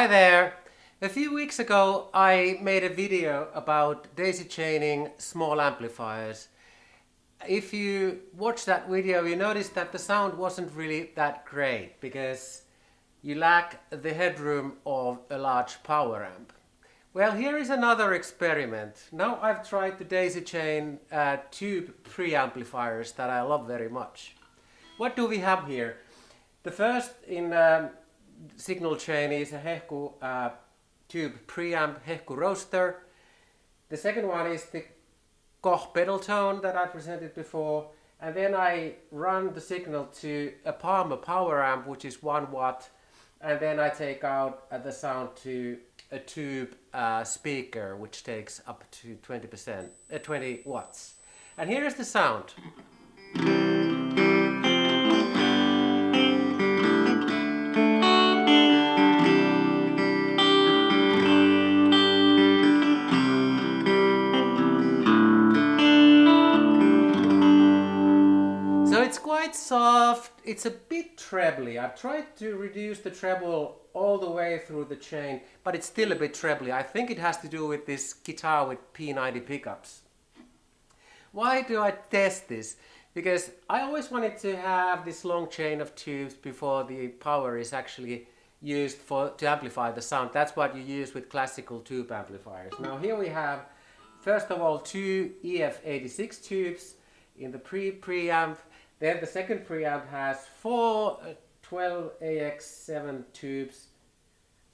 Hi there! A few weeks ago I made a video about daisy chaining small amplifiers. If you watch that video, you notice that the sound wasn't really that great because you lack the headroom of a large power amp. Well, here is another experiment. Now I've tried to daisy chain tube preamplifiers that I love very much. What do we have here? The first in signal chain is a Hehku tube preamp Hehku roaster. The second one is the Koch pedal tone that I presented before, and then I run the signal to a Palmer power amp, which is 1 watt, and then I take out the sound to a tube speaker, which takes up to 20 watts. And here is the sound. So it's quite soft, it's a bit trebly. I've tried to reduce the treble all the way through the chain, but it's still a bit trebly. I think it has to do with this guitar with P90 pickups. Why do I test this? Because I always wanted to have this long chain of tubes before the power is actually used to amplify the sound. That's what you use with classical tube amplifiers. Now here we have, first of all, 2 EF86 tubes in the preamp. Then the second preamp has 4 12AX7 tubes,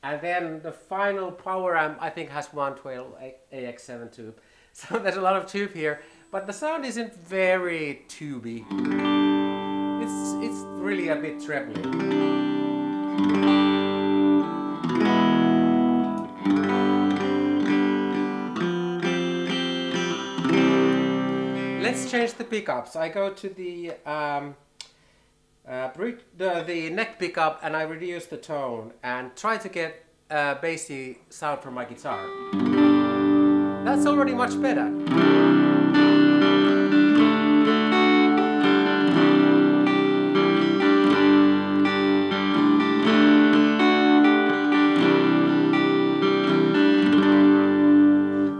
and then the final power amp I think has 1 12AX7 tube. So there's a lot of tube here, but the sound isn't very tubey. It's really a bit trebly. Let's change the pickups. I go to the neck pickup and I reduce the tone and try to get a bassy sound from my guitar. That's already much better.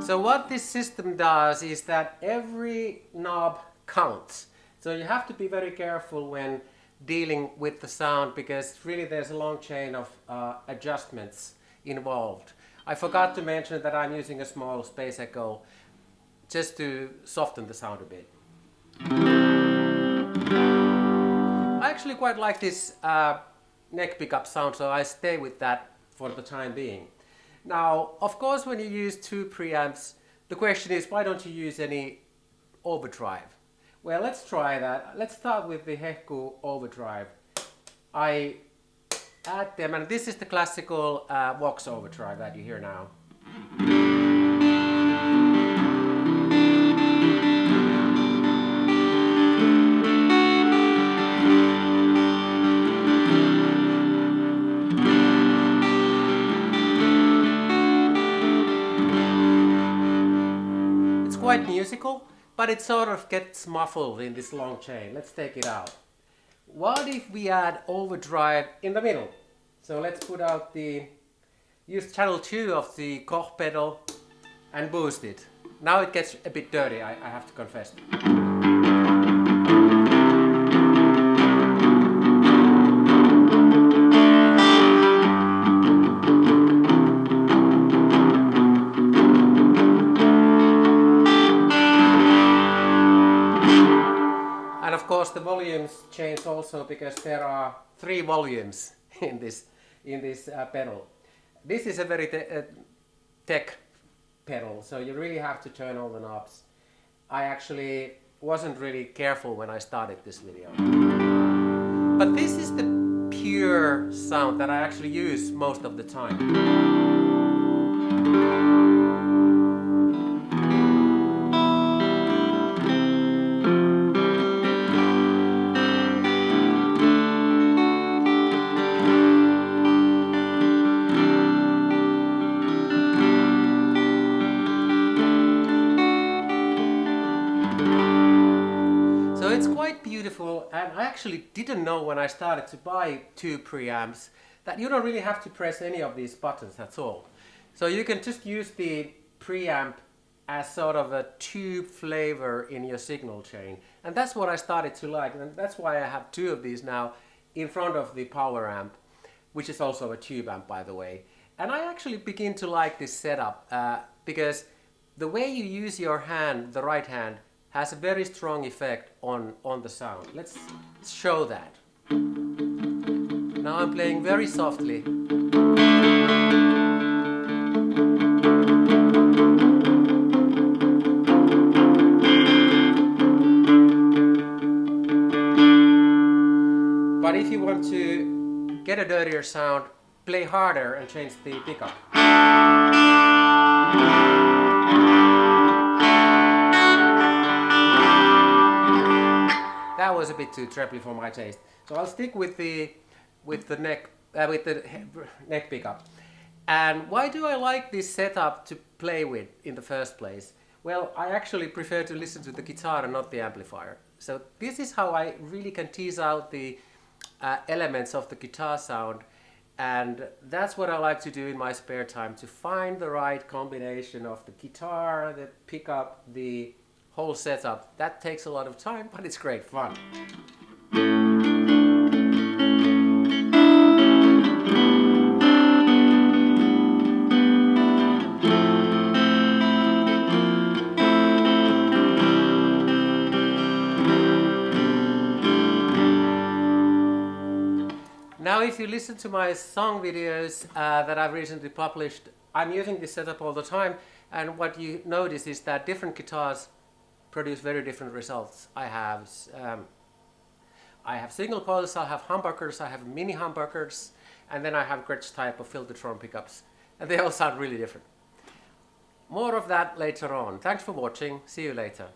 So what this system does is that every knob counts. So you have to be very careful when dealing with the sound because really there's a long chain of adjustments involved. I forgot to mention that I'm using a small space echo just to soften the sound a bit. I actually quite like this neck pickup sound, so I stay with that for the time being. Now, of course, when you use 2 preamps, the question is, why don't you use any overdrive? Well, let's try that. Let's start with the Hehku overdrive. I add them, and this is the classical Vox overdrive that you hear now. Quite musical, but it sort of gets muffled in this long chain. Let's take it out. What if we add overdrive in the middle? So let's put out use channel 2 of the Koch pedal and boost it. Now it gets a bit dirty, I have to confess. And of course the volumes change also because there are 3 volumes in this pedal. This is a very tech pedal, so you really have to turn all the knobs. I actually wasn't really careful when I started this video. But this is the pure sound that I actually use most of the time. It's quite beautiful, and I actually didn't know when I started to buy 2 preamps that you don't really have to press any of these buttons at all. So you can just use the preamp as sort of a tube flavor in your signal chain. And that's what I started to like, and that's why I have two of these now in front of the power amp, which is also a tube amp, by the way. And I actually begin to like this setup because the way you use your hand, the right hand, has a very strong effect on the sound. Let's show that. Now I'm playing very softly. But if you want to get a dirtier sound, play harder and change the pickup. That was a bit too trebly for my taste, so I'll stick with the neck pickup. And why do I like this setup to play with in the first place? Well, I actually prefer to listen to the guitar and not the amplifier. So this is how I really can tease out the elements of the guitar sound, and that's what I like to do in my spare time, to find the right combination of the guitar, the pickup, the whole setup. That takes a lot of time, but it's great fun. Now if you listen to my song videos that I've recently published, I'm using this setup all the time, and what you notice is that different guitars produce very different results. I have single coils, I have humbuckers, I have mini humbuckers, and then I have Gretsch type of Filtertron pickups, and they all sound really different. More of that later on. Thanks for watching, see you later.